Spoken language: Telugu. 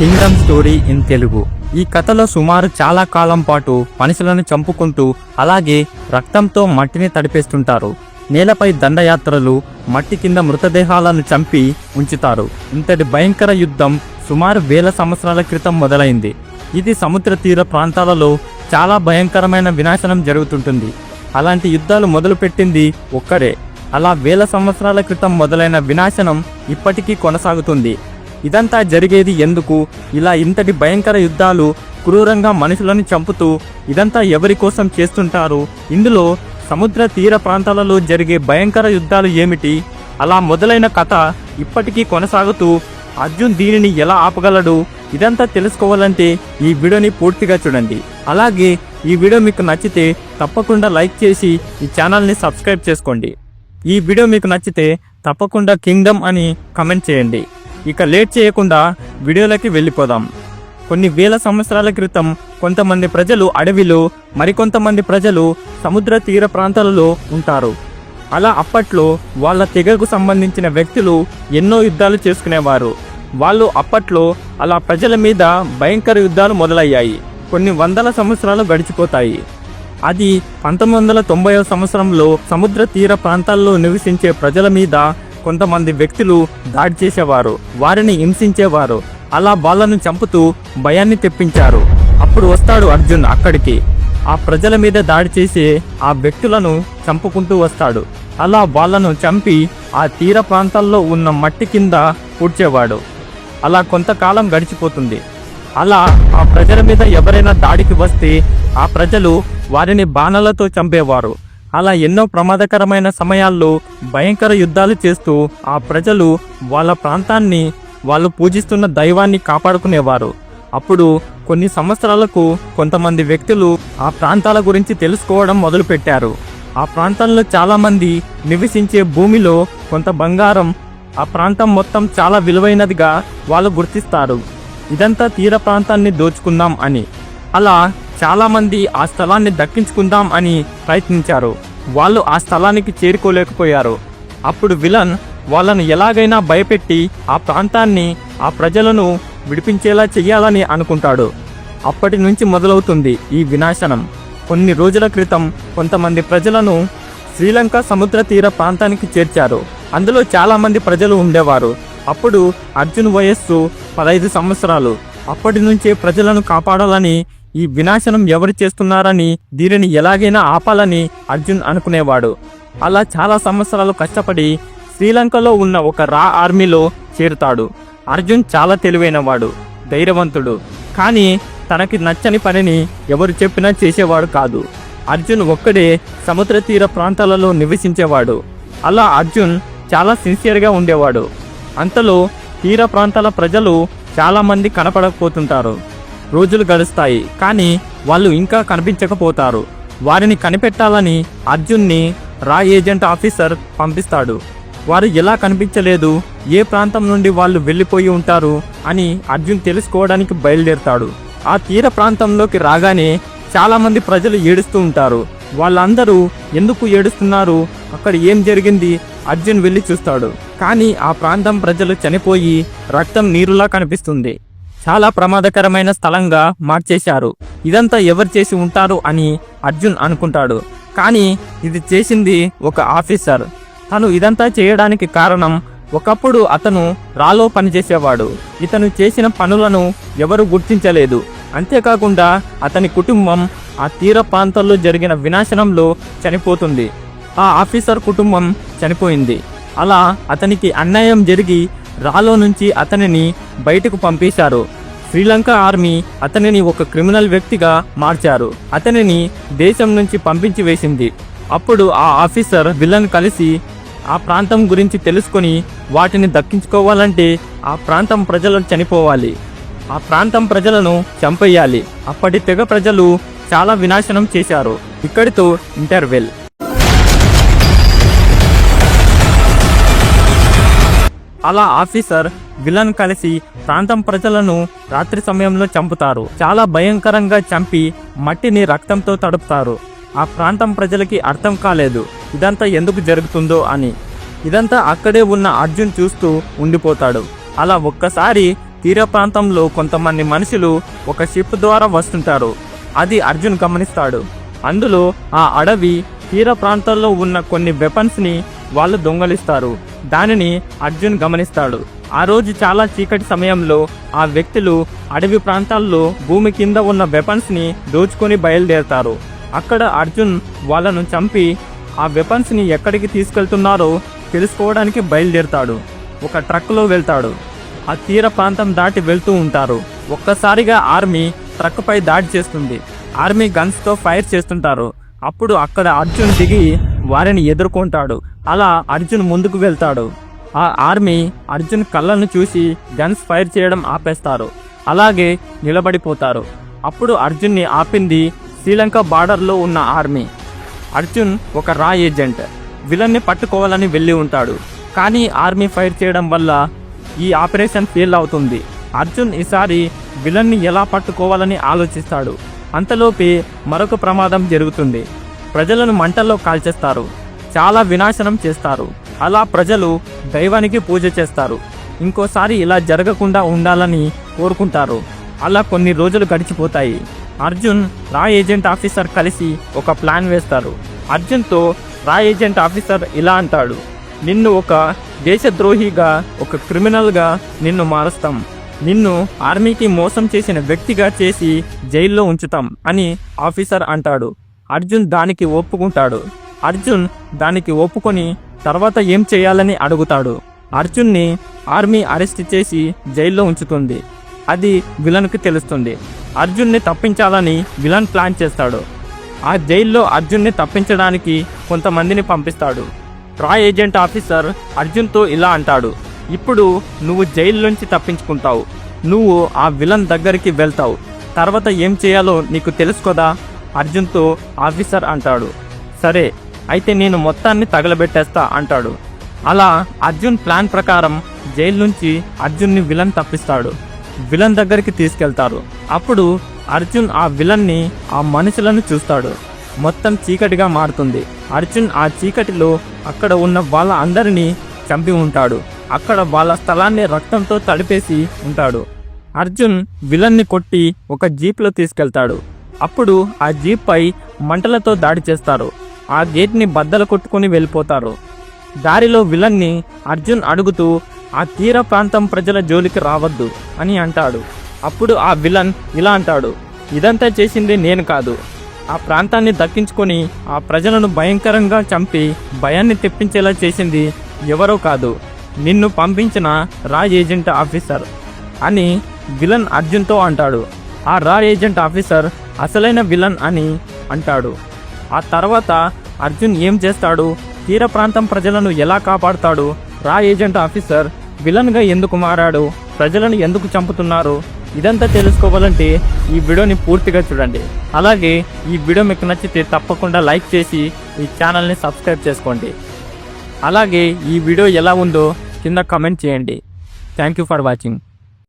Kingdom story in Telugu. ఈ కథలో సుమారు చాలా కాలం పాటు మనుషులను చంపుకుంటూ అలాగే రక్తంతో మట్టిని తడిపేస్తుంటారు. నేలపై దండయాత్రలు, మట్టి కింద మృతదేహాలను చంపి ఉంచుతారు. ఇంతటి భయంకర యుద్ధం సుమారు 1000 సంవత్సరాల క్రితం మొదలైంది. ఇది సముద్ర తీర ప్రాంతాలలో చాలా భయంకరమైన వినాశనం జరుగుతుంటుంది. అలాంటి యుద్ధాలు మొదలుపెట్టింది ఒక్కరే. అలా 1000 సంవత్సరాల క్రితం మొదలైన వినాశనం ఇప్పటికీ కొనసాగుతుంది. ఇదంతా జరిగేది ఎందుకు? ఇలా ఇంతటి భయంకర యుద్ధాలు క్రూరంగా మనుషులను చంపుతూ ఇదంతా ఎవరి కోసం చేస్తుంటారు? ఇందులో సముద్ర తీర ప్రాంతాలలో జరిగే భయంకర యుద్ధాలు ఏమిటి? అలా మొదలైన కథ ఇప్పటికీ కొనసాగుతూ అర్జున్ దీనిని ఎలా ఆపగలడు? ఇదంతా తెలుసుకోవాలంటే ఈ వీడియోని పూర్తిగా చూడండి. అలాగే ఈ వీడియో మీకు నచ్చితే తప్పకుండా లైక్ చేసి ఈ ఛానల్ని సబ్స్క్రైబ్ చేసుకోండి. ఈ వీడియో మీకు నచ్చితే తప్పకుండా కింగ్డమ్ అని కమెంట్ చేయండి. ఇక లేట్ చేయకుండా వీడియోలోకి వెళ్ళిపోదాం. కొన్ని 1000 సంవత్సరాల క్రితం కొంతమంది ప్రజలు అడవిలో, మరికొంతమంది ప్రజలు సముద్ర తీర ప్రాంతాలలో ఉంటారు. అలా అప్పట్లో వాళ్ళ తెగకు సంబంధించిన వ్యక్తులు ఎన్నో యుద్ధాలు చేసుకునేవారు. వాళ్ళు అప్పట్లో అలా ప్రజల మీద భయంకర యుద్ధాలు మొదలయ్యాయి. కొన్ని వందల సంవత్సరాలు గడిచిపోతాయి. అది 1990వ సంవత్సరంలో సముద్ర తీర ప్రాంతాల్లో నివసించే ప్రజల మీద కొంతమంది వ్యక్తులు దాడి చేసేవారు, వారిని హింసించేవారు. అలా వాళ్ళను చంపుతూ భయాన్ని తెప్పించారు. అప్పుడు వస్తాడు అర్జున్ అక్కడికి. ఆ ప్రజల మీద దాడి చేసే ఆ వ్యక్తులను చంపుకుంటూ వస్తాడు. అలా వాళ్ళను చంపి ఆ తీర ప్రాంతాల్లో ఉన్న మట్టి కింద పూడ్చేవాడు. అలా కొంతకాలం గడిచిపోతుంది. అలా ఆ ప్రజల మీద ఎవరైనా దాడికి వస్తే ఆ ప్రజలు వారిని బాణాలతో చంపేవారు. అలా ఎన్నో ప్రమాదకరమైన సమయాల్లో భయంకర యుద్ధాలు చేస్తూ ఆ ప్రజలు వాళ్ళ ప్రాంతాన్ని, వాళ్ళు పూజిస్తున్న దైవాన్ని కాపాడుకునేవారు. అప్పుడు కొన్ని సంవత్సరాలకు కొంతమంది వ్యక్తులు ఆ ప్రాంతాల గురించి తెలుసుకోవడం మొదలుపెట్టారు. ఆ ప్రాంతంలో చాలామంది నివసించే భూమిలో కొంత బంగారం, ఆ ప్రాంతం మొత్తం చాలా విలువైనదిగా వాళ్ళు గుర్తిస్తారు. ఇదంతా తీర ప్రాంతాన్ని దోచుకుందాం అని. అలా చాలామంది ఆ స్థలాన్ని దక్కించుకుందాం అని ప్రయత్నించారు. వాళ్ళు ఆ స్థలానికి చేరుకోలేకపోయారు. అప్పుడు విలన్ వాళ్ళను ఎలాగైనా భయపెట్టి ఆ ప్రాంతాన్ని, ఆ ప్రజలను విడిపించేలా చెయ్యాలని అనుకుంటాడు. అప్పటి నుంచి మొదలవుతుంది ఈ వినాశనం. కొన్ని రోజుల క్రితం కొంతమంది ప్రజలను శ్రీలంక సముద్ర తీర ప్రాంతానికి చేర్చారు. అందులో చాలామంది ప్రజలు ఉండేవారు. అప్పుడు అర్జున్ వయస్సు 15 సంవత్సరాలు. అప్పటి నుంచే ప్రజలను కాపాడాలని, ఈ వినాశనం ఎవరు చేస్తున్నారని, దీనిని ఎలాగైనా ఆపాలని అర్జున్ అనుకునేవాడు. అలా చాలా సంవత్సరాలు కష్టపడి శ్రీలంకలో ఉన్న ఒక రా ఆర్మీలో చేరుతాడు. అర్జున్ చాలా తెలివైనవాడు, ధైర్యవంతుడు. కానీ తనకి నచ్చని పనిని ఎవరు చెప్పినా చేసేవాడు కాదు. అర్జున్ ఒక్కడే సముద్ర తీర ప్రాంతాలలో నివసించేవాడు. అలా అర్జున్ చాలా సిన్సియర్గా ఉండేవాడు. అంతలో తీర ప్రాంతాల ప్రజలు చాలామంది కనపడకపోతుంటారు. రోజులు గడుస్తాయి, కానీ వాళ్ళు ఇంకా కనిపించకపోతారు. వారిని కనిపెట్టాలని అర్జున్ని రా ఏజెంట్ ఆఫీసర్ పంపిస్తాడు. వారు ఎలా కనిపించలేదు, ఏ ప్రాంతం నుండి వాళ్ళు వెళ్ళిపోయి ఉంటారు అని అర్జున్ తెలుసుకోవడానికి బయలుదేరుతాడు. ఆ తీర ప్రాంతంలోకి రాగానే చాలామంది ప్రజలు ఏడుస్తూ ఉంటారు. వాళ్ళందరూ ఎందుకు ఏడుస్తున్నారు, అక్కడ ఏం జరిగింది? అర్జున్ వెళ్ళి చూస్తాడు. కానీ ఆ ప్రాంతం ప్రజలు చనిపోయి రక్తం నీరులా కనిపిస్తుంది. చాలా ప్రమాదకరమైన స్థలంగా మార్చేశారు. ఇదంతా ఎవరు చేసి ఉంటారు అని అర్జున్ అనుకుంటాడు. కానీ ఇది చేసింది ఒక ఆఫీసర్. తను ఇదంతా చేయడానికి కారణం, ఒకప్పుడు అతను రాలో పనిచేసేవాడు. ఇతను చేసిన పనులను ఎవరు గుర్తించలేదు. అంతేకాకుండా అతని కుటుంబం ఆ తీర ప్రాంతాల్లో జరిగిన వినాశనంలో చనిపోతుంది. ఆ ఆఫీసర్ కుటుంబం చనిపోయింది. అలా అతనికి అన్యాయం జరిగి రాలో నుంచి అతనిని బయటకు పంపేశారు. శ్రీలంక ఆర్మీ అతనిని ఒక క్రిమినల్ వ్యక్తిగా మార్చారు. అతనిని దేశం నుంచి పంపించి వేసింది. అప్పుడు ఆ ఆఫీసర్ విలన్ కలిసి ఆ ప్రాంతం గురించి తెలుసుకొని వాటిని దక్కించుకోవాలంటే ఆ ప్రాంతం ప్రజలు చనిపోవాలి, ఆ ప్రాంతం ప్రజలను చంపేయాలి. అప్పటి తెగ ప్రజలు చాలా వినాశనం చేశారు. ఇక్కడితో ఇంటర్వెల్. అలా ఆఫీసర్ విలన్ కలిసి ప్రాంతం ప్రజలను రాత్రి సమయంలో చంపుతారు. చాలా భయంకరంగా చంపి మట్టిని రక్తంతో తడుపుతారు. ఆ ప్రాంతం ప్రజలకి అర్థం కాలేదు ఇదంతా ఎందుకు జరుగుతుందో అని. ఇదంతా అక్కడే ఉన్న అర్జున్ చూస్తూ ఉండిపోతాడు. అలా ఒక్కసారి తీర ప్రాంతంలో కొంతమంది మనుషులు ఒక షిప్ ద్వారా వస్తుంటారు. అది అర్జున్ గమనిస్తాడు. అందులో ఆ అడవి తీర ప్రాంతాల్లో ఉన్న కొన్ని వెపన్స్ని వాళ్ళు దొంగలిస్తారు. దానిని అర్జున్ గమనిస్తాడు. ఆ రోజు చాలా చీకటి సమయంలో ఆ వ్యక్తులు అడవి ప్రాంతాల్లో భూమి కింద ఉన్న వెపన్స్ని దోచుకొని బయలుదేరతారు. అక్కడ అర్జున్ వాళ్ళను చంపి ఆ వెపన్స్ని ఎక్కడికి తీసుకెళ్తున్నారో తెలుసుకోవడానికి బయలుదేరతాడు. ఒక ట్రక్లో వెళ్తాడు. ఆ తీర ప్రాంతం దాటి వెళ్తూ ఉంటారు. ఒక్కసారిగా ఆర్మీ ట్రక్పై దాడి చేస్తుంది. ఆర్మీ గన్స్తో ఫైర్ చేస్తుంటారు. అప్పుడు అక్కడ అర్జున్ దిగి వారిని ఎదుర్కొంటాడు. అలా అర్జున్ ముందుకు వెళ్తాడు. ఆ ఆర్మీ అర్జున్ కళ్ళను చూసి గన్స్ ఫైర్ చేయడం ఆపేస్తారు. అలాగే నిలబడిపోతారు. అప్పుడు అర్జున్ని ఆపింది శ్రీలంక బార్డర్లో ఉన్న ఆర్మీ. అర్జున్ ఒక రా ఏజెంట్. విలన్ని పట్టుకోవాలని వెళ్ళి ఉంటాడు. కానీ ఆర్మీ ఫైర్ చేయడం వల్ల ఈ ఆపరేషన్ ఫెయిల్ అవుతుంది. అర్జున్ ఈసారి విలన్ని ఎలా పట్టుకోవాలని ఆలోచిస్తాడు. అంతలోపే మరొక ప్రమాదం జరుగుతుంది. ప్రజలను మంటల్లో కాల్చేస్తారు. చాలా వినాశనం చేస్తారు. అలా ప్రజలు దైవానికి పూజ చేస్తారు. ఇంకోసారి ఇలా జరగకుండా ఉండాలని కోరుకుంటారు. అలా కొన్ని రోజులు గడిచిపోతాయి. అర్జున్ రా ఏజెంట్ ఆఫీసర్ కలిసి ఒక ప్లాన్ వేస్తారు. అర్జున్తో రా ఏజెంట్ ఆఫీసర్ ఇలా అంటాడు, నిన్ను ఒక దేశద్రోహిగా, ఒక క్రిమినల్గా నిన్ను మారుస్తాం. నిన్ను ఆర్మీకి మోసం చేసిన వ్యక్తిగా చేసి జైల్లో ఉంచుతాం అని ఆఫీసర్ అంటాడు. అర్జున్ దానికి ఒప్పుకుంటాడు. అర్జున్ దానికి ఒప్పుకొని తర్వాత ఏం చేయాలని అడుగుతాడు. అర్జున్ని ఆర్మీ అరెస్ట్ చేసి జైల్లో ఉంచుతుంది. అది విలన్కి తెలుస్తుంది. అర్జున్ని తప్పించాలని విలన్ ప్లాన్ చేస్తాడు. ఆ జైల్లో అర్జున్ని తప్పించడానికి కొంతమందిని పంపిస్తాడు. రా ఏజెంట్ ఆఫీసర్ అర్జున్తో ఇలా అంటాడు, ఇప్పుడు నువ్వు జైలు నుంచి తప్పించుకుంటావు. నువ్వు ఆ విలన్ దగ్గరికి వెళ్తావు. తర్వాత ఏం చేయాలో నీకు తెలుసు కదా. అర్జున్తో ఆఫీసర్ అంటాడు, సరే అయితే నేను మొత్తాన్ని తగలబెట్టేస్తా అంటాడు. అలా అర్జున్ ప్లాన్ ప్రకారం జైలు నుంచి అర్జున్ని విలన్ తప్పిస్తాడు. విలన్ దగ్గరికి తీసుకెళ్తారు. అప్పుడు అర్జున్ ఆ విలన్ని, ఆ మనుషులను చూస్తాడు. మొత్తం చీకటిగా మారుతుంది. అర్జున్ ఆ చీకటిలో అక్కడ ఉన్న వాళ్ళ అందరినీ చంపి ఉంటాడు. అక్కడ వాళ్ళ స్థలాన్ని రక్తంతో తడిపేసి ఉంటాడు. అర్జున్ విలన్ని కొట్టి ఒక జీప్లో తీసుకెళ్తాడు. అప్పుడు ఆ జీప్ పై మంటలతో దాడి చేస్తారు. ఆ గేట్ని బద్దలు కొట్టుకుని వెళ్ళిపోతారు. దారిలో విలన్ని అర్జున్ అడుగుతూ ఆ తీర ప్రాంతం ప్రజల జోలికి రావద్దు అని అంటాడు. అప్పుడు ఆ విలన్ ఇలా అంటాడు, ఇదంతా చేసింది నేను కాదు. ఆ ప్రాంతాన్ని దక్కించుకొని ఆ ప్రజలను భయంకరంగా చంపి భయాన్ని తెప్పించేలా చేసింది ఎవరో కాదు, నిన్ను పంపించిన రా ఏజెంట్ ఆఫీసర్ అని విలన్ అర్జున్తో అంటాడు. ఆ రా ఏజెంట్ ఆఫీసర్ అసలైన విలన్ అని అంటాడు. ఆ తర్వాత అర్జున్ ఏం చేస్తాడు, తీర ప్రాంతం ప్రజలను ఎలా కాపాడుతాడు, రా ఏజెంట్ ఆఫీసర్ విలన్గా ఎందుకు మారాడు, ప్రజలను ఎందుకు చంపుతున్నారు, ఇదంతా తెలుసుకోవాలంటే ఈ వీడియోని పూర్తిగా చూడండి. అలాగే ఈ వీడియో మీకు నచ్చితే తప్పకుండా లైక్ చేసి ఈ ఛానల్ని సబ్స్క్రైబ్ చేసుకోండి. అలాగే ఈ వీడియో ఎలా ఉందో కింద కామెంట్ చేయండి. Thank you for watching.